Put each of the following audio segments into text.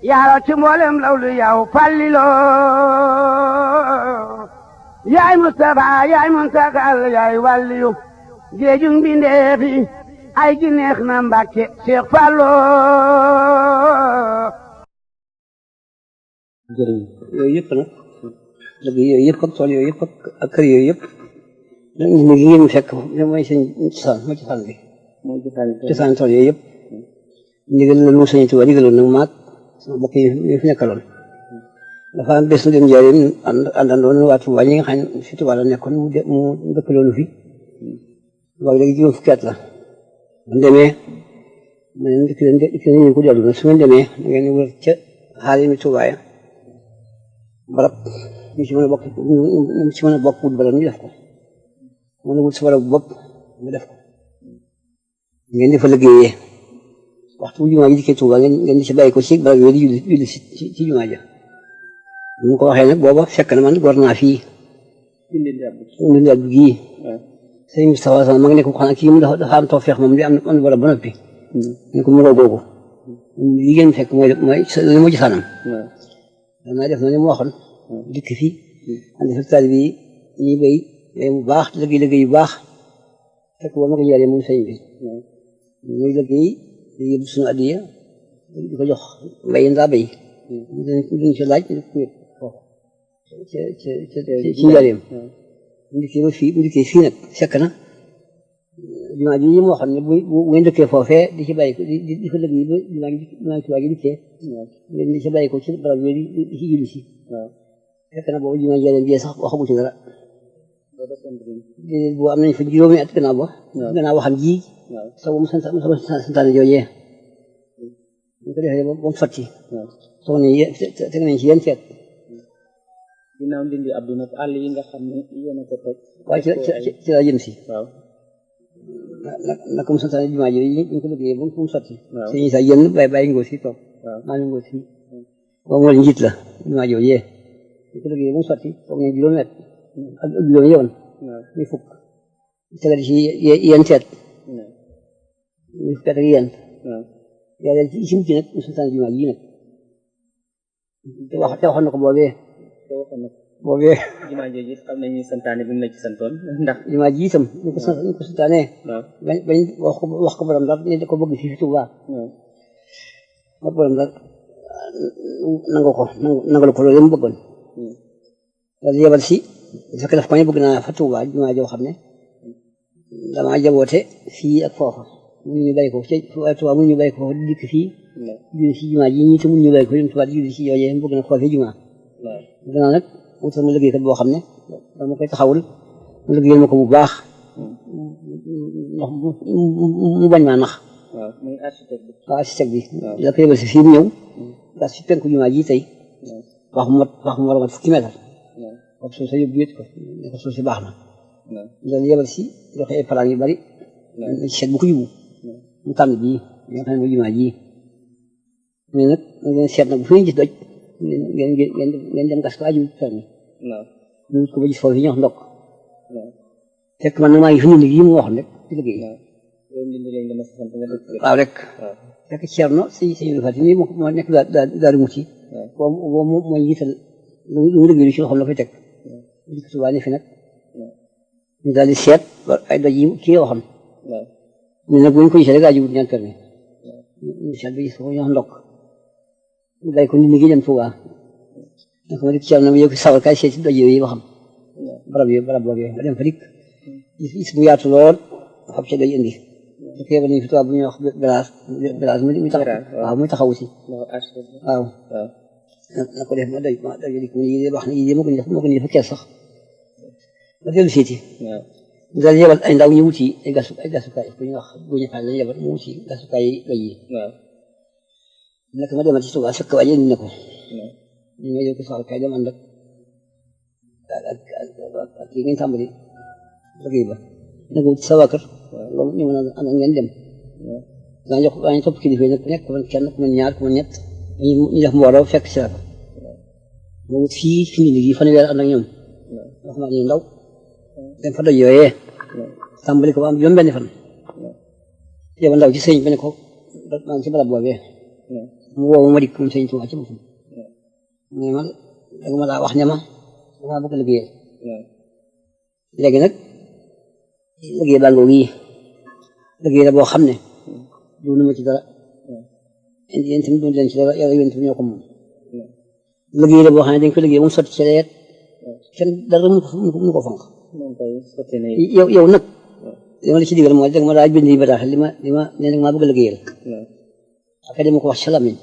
yaaro ci mboolem lawlu yow Fallilo yaay Mustafa yaay Muntakal yaay wàlliyu géejug mbindeefi ay gi neex na Mbàkke Cheikh Fallo jërëjëf yooyu yëpp nag liggéey yooyu yëpp ak tool yooyu yëpp ak kër yooyu yëpp ni gi ngeen fekk mooy seen cosaan mooy cosaan bi cosaan tool yooyu yëpp ndigal la mu Sëñ Tuubaa digaloon nag maag sama mbokk yi fi nekkaloon dafa am bés na dem njaareem àndandoon waa Tuubaa ñi nga xam ne fi Tuubaa la nekkoon mu dëkkaloonu fi waaye léegi juróom fukki at la man demee ma ne dikk leen ko dellu nag su ngeen demee da ngeen wër ca xaali mi Tuubaa ya barab ñu ci mën a bokk wut barab ñu def ko mën a wut sa barab bopp nga def ko ngeen di fa liggéeyee waxtu bu jumaa ji dikkee Tuubaa ngeen di ci bàyyi ko ci barab yooyu di julli ci jumaa ja mu ko waxee nag booba fekk na man war naa fii ndindi ab gii sëñ Moustapha Sama ma ngi nekk xanaa kii mu dafa am tawfeex moom di am barab ba noppi ñu ko mu ngoo googu li ngeen fekk mooy li mu gisaanam danaa def na ni mu waxoon dikk fii andi fa taalibe bi ñuy béy bu baax liggéey yu baax fekk boo ma ko jaaree moom sëñ bi muy liggéey di yóbbu suñu addiya di ko jox mbay ndaa béy duñ ci laaj ci njaareem mu dikkee fii nag fekk na jumaa ji mu waxoon ne bu ngeen dëkkee foofee di ci bàyyi ko di fa liggéey ba jumaa Tuubaa gi dikkee ngeen di ci bàyyi ko ci barab yooyu di ci julli si fekk na boobu jumaa Njaaréem jee sax waxagu ci dara boo am nañ fa juróomi at gannaaw waxam ji sa mu santaane joojee ñu ko defee ba mu sotti soog nañ teg nañ ci yenn feet ginnaaw ndindi Abdou nag àll yi nga xam ne yéen a ko toj waaye ci la jëm si naka mu santaane jumaa ji ñu ko liggéeyee ba mu sotti sëñ sa yenn bàyyi ngoo si toog maa ngi ngoo si moom moo njiit la jumaa joojee ñu ko liggéeyee ba mu sotti foog nañ juróomi at ak juróomi yoon muy fukk tegal ci yenn feet muy fukk at ak yenn yàlla ci mujj nag mu santaane jumaa ji nag te waxoon na ko boobee jumaa jooju it xam nañu santaane bi mu la ci santoon ndax jumaa ji itam ñu ko santaanee bañ wax ko borom daal ne da ko bëgg fii fi Tuubaa wax borom daal nangal ko loolu mu bëggoon daal yebal si fekk daf ko ne bëgg naa fa Tuubaa jumaa joo xam ne damaa jaboote fii ak foofa mun ñu bàyyi ko ci Tuubaa mun ñu bàyyi ko foofa di dikk fii julli si jumaa ji ñi te mun ñu bàyyi ko dem Tuubaa di julli si yooyee mu bëgg na foofee jumaa gannaaw nag wutal ma liggéeykat boo xam ne dama koy taxawul mu liggéeyal ma ko bu baax ndax mu bañ maa nax muy architecte bi la ko yebal si fii mu ñëw gas si penku jumaa ji tey wax mu war a mat fukki mètre wax suuf sa yóbbu wét ko ne ko suuf si baax na loolu yebal si joxe ay plan yu bari seet bu ko yóbbu mu tànn bii nga xam ne mooy jumaa ji mais nag ngeen seet nag bu fi ngeen gis doj ngeen dem gas ko aju ferme ñu wut ko ba gis foofu yi ñuy wax ndokk fekk man nag maa ngi fi ndindi yi mu waxoon rek di liggéey waaw rek fekk Cerno si Fati nii moo nekk Daaru Muti boobu mooy jiital lu mu liggéey ci loxoom la koy teg dikk Tuubaa ne fi nag ñu daal di seet ay doj yi kii waxoon ñu nag bu ñu ko gisee rek aju wut ñaan ferme ñu seet ba gis foofu ñu wax ndokk ñu bàyyi ko nit ñi dem Tuubaa naka ma dikk Cerno ma yëg sawar kaay seet si doj yooyu ba xam barab boobu ma dem fa dikk gis mu yaatu lool xam ca day indi dëkk yebal nañu fi Tuubaa bu ñuy wax belaas muy taxawu si waaw na ko def ma doy dik mu yi wax na yi moo ko ni dafa kees sax ma dellu seeti daal yebal ay ndaw ñu wuti ay gasukaay ku ñuy wax bu ñu xaaj lañu yebal mu wuti gasukaay doj yi naka ma demal ci Tuubaa fekk waaye indi na ko ñu ma yëg ko sax kay dem ànd ak kii ngeen tàmbali liggéey ba nag ci sa waa kër loolu ñu mën a ànd ngeen dem daañu topp kilifa yi nag ku nekk ku mën kenn ku mën ñaar ku mën ñett ñu def mbooloo fekk si la ko ma wut fii fi nit ñi fanweer ànd ak ñoom wax ma ñu ndaw dem fa doj yooyee tàmbali ko ba am juróom benn fan yeba ndaw ci sëñ bi ne ko maa ngi ci barab boobee mu woo ma dikk moom sëñ Tuubaa ci boppam mais man danga ma daa wax ne ma dangaa bëgg liggéeyal léegi nag liggéey baa ngoo gii liggéey la boo xam ne doonu ma ci dara yéen tamit doon leen ci dara yàlla yéen tamit ñoo ko moom liggéey la boo xam ne dañ ko liggéey moom sotti ci leet kenn dara mënu ko fanq yow nag li ma la ci digal mooy danga ma daa bind yi bataaxel li ma ne nag maa bëgg liggéeyal après dama ko wax ci lamiñ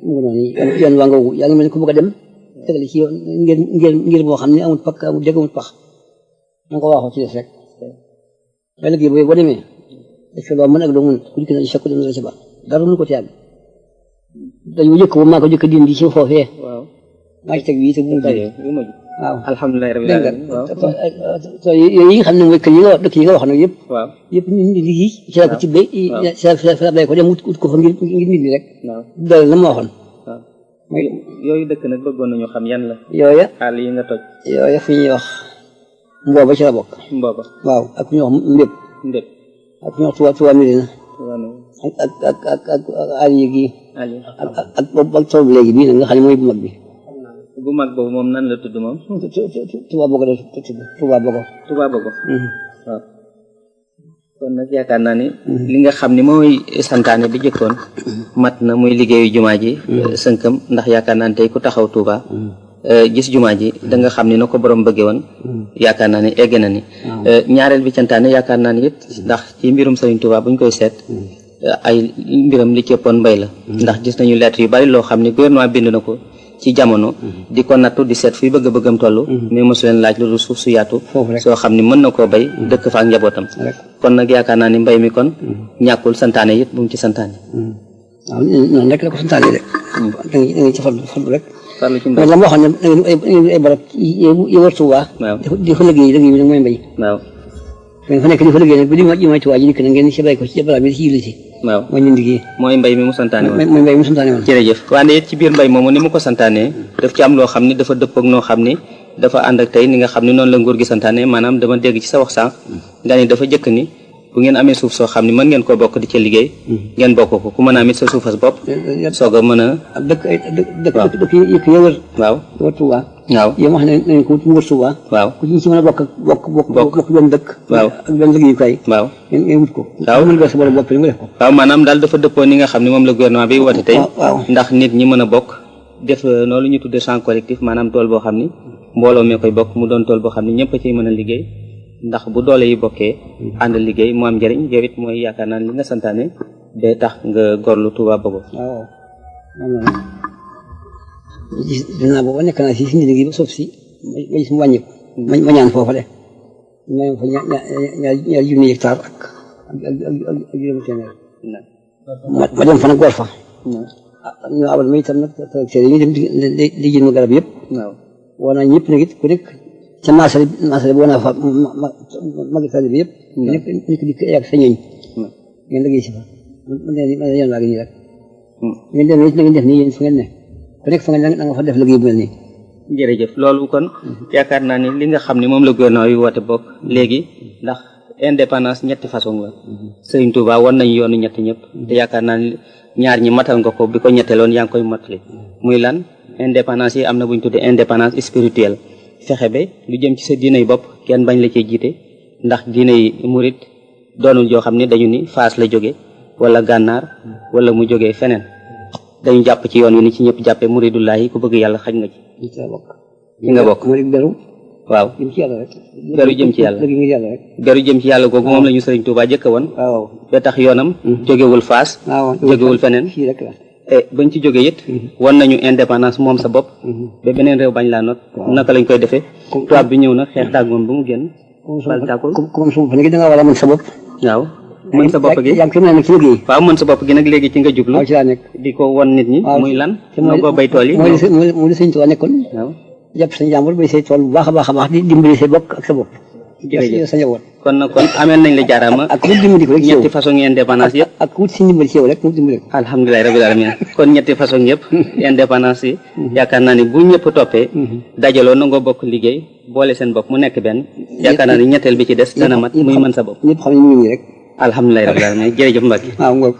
mu ngi noonu yoon waa ngoogu yaa ngi mel ni ku bëgg a dem tegale ci yoon ngir boo xam ne amul pakk amul dégg amul pax na nga ko waxoo ci def rek waaye liggéey boobu boo demee def loo mën ak loo mën ku jikk na ci sakku dem na ci ba dara mënu ko ci yàgg dañu jëkk ba maa ko jëkk dindi ci foofee maa ci teg bii te bu mu waaw alhamdulilah rabbil alamin yooyu yi nga xam ne mooy kër yi nga wax dëkk yi nga wax nag yëpp yëpp nit ñi ci la ko tibbee ci la bay ko dem wut ko fa ngir nit ñi rek doole la ma waxoon yooyu dëkk nag bëggoon nañu xam yan la yooya àll yi nga toj yooya fi ñuy wax mbooba ci la bokk mbooba waaw ak fi ñuy wax mbépp ak fi ñuy wax Tuubaa Medina ak àll yi gii ak tool bi léegi bii nag nga xam ne mooy bu mag bi bu mag boobu moom nan la tudd moom Touba Bogo la tudd Touba Bogo waaw kon nag yaakaar naa ni li nga xam ni mooy santaane bi jëkkoon mat na muy liggéeyu jumaa ji sënkam ndax yaakaar naa ni tey ku taxaw Touba gis jumaa ji da nga xam ni na ko borom bëggee woon yaakaar naa ni egg na ni ñaareel bi santaane yaakaar naa ni it ndax ci mbirum Sëriñ Touba buñ koy seet ay mbiram li ci ëppoon mbay la ndax gis nañu lettre yu bari loo xam ni gouvernement bind na ko ci jamono di ko nattu di seet fii bëgg-bëggam toll mais mosu leen laaj lu dul suuf su yaatu soo xam ni mën na koo bay dëkk fa ak njabootam kon nag yaakaar naa ni mbay mi kon ñàkkul santaane it bu mu ci santaane waaw noonu rek la ko santaane rek da nga ci farlu rek farlu ci mbay la ma waxoon ne ay barab yi war Tuubaa di fa liggéey bi nag mooy mbay waaw fa nekk di fa liggéey nag bu di may Tuubaa ji dikk na ngeen ci bay ko ci barab bi ci yiliti waaw mooy ñun liggéey mooy mbay mi mu santaane woon mooy mbay mi mu santaane woon jërëjëf waaye it ci biir mbay moomu ni mu ko santaane daf ci am loo xam ni dafa dëppoog noo xam ni dafa ànd ak tey ni nga xam ni noonu la nguur gi santaane maanaam dama dégg ci sa wax sànq nga ni dafa jëkk ni bu ngeen amee suuf soo xam ni mën ngeen koo bokk di ca liggéey ngeen bokk ko ku mën a amit sa suufas bopp soog a mën a dëkk yëkk ya wër waaw wër Tuubaa waaw yow wax nañ ko mu wër Tuubaa waaw ku ci mën a bokk benn dëkk waaw ak benn liggéeyukaay waaw ngeen wut ko waaw mën nga sa bopp nga def ko waaw maanaam daal dafa dëppoo ni nga xam ne moom la gouvernement bi woote tey waaw ndax nit ñi mën a bokk def noonu ñu tuddee champ collectif maanaam tool boo xam ni mbooloo mee koy bokk mu doon tool boo xam ni ñëpp a ciy mën a liggéey ndax bu doole yi bokkee ànd liggéey mu am njëriñ yow it mooy yaakaar naa li nga santaane day tax nga gorlu Touba Bogo waaw dinaa booba nekk naa si liggéey ba suuf si ma gis mu wàññiku ma ñaan foofa de ma fa ñaar junni hectare ak juróomi téeméer ma dem fa nag góor fa ñu abal ma itam nag tracteur yi ñu dem di jël ma garab yëpp woo naa ñëpp nag it ku nekk ca marché bi woo naa fa magistrat bi yëpp nekk nit di yàgg sa ñooñ ngeen liggéey si fa ma yoon waa gi nii rek ngeen dem it na ngeen def nii yéen fu ngeen ne ku nekk fa ngeen na nga fa def liggéey bu mel nii jërëjëf loolu kon yaakaar naa ni li nga xam ne moom la gouvernement yi woote bokk léegi ndax indépendance ñetti façon la Sëriñ Touba wan nañu yoonu ñetti ñëpp te yaakaar naa ni ñaar ñi matal nga ko bi ko ñetteeloon yaa ngi koy matali muy lan indépendance yi am na bu ñu tuddee indépendance spirituelle fexe ba lu jëm ci sa diine yi bopp kenn bañ la cee jiite ndax diine yi murit doonul joo xam ne dañu ni Faas la jóge wala gànnaar wala mu jógee feneen dañu jàpp ci yoon wi ni ci ñëpp jàppee muridullahi ku bëgg yàlla xaj nga ci ci nga bokk waaw beru jëm ci yàlla beru jëm ci yàlla googu moom la ñu Sëriñ Tuubaa jëkk woon ba tax yoonam jógewul Faas jógewul feneen bañ ci jógee it wan nañu indépendance moom sa bopp ba beneen réew bañ laa not naka lañ koy defee tubaab bi ñëw na xeex daag moom ba mu génn bal tàkkul comme su da nga war a mën sa bopp waaw mën sa bopp gi waaw mën sa bopp gi nag léegi ci nga jublu di ko won nit ñi muy lan noo ko bay tool yi moo di Sëriñ Tuubaa nekkoon jàpp sa njàmbur bay say tool bu baax a baax a baax di dimbali say bokk ak sa bopp sa njaboot kon nag kon ameel nañ la jaaraama ak wut dimbali ko rek ñetti façon indépendance yëpp ak wut si ndimbali ci yow rek mu dimbali ko alhamdulilah rabbil alamin kon ñetti façon yëpp indépendance yi yaakaar naa ni bu ñëpp toppee dajaloo nangoo bokk liggéey boole seen bopp mu nekk benn yaakaar naa ni ñetteel bi ci des dana mat muy mën sa bopp ñëpp xam ne ñu ngi nii rek alhamdulilah rabbil alamin jërëjëf Mbacke waaw ngoog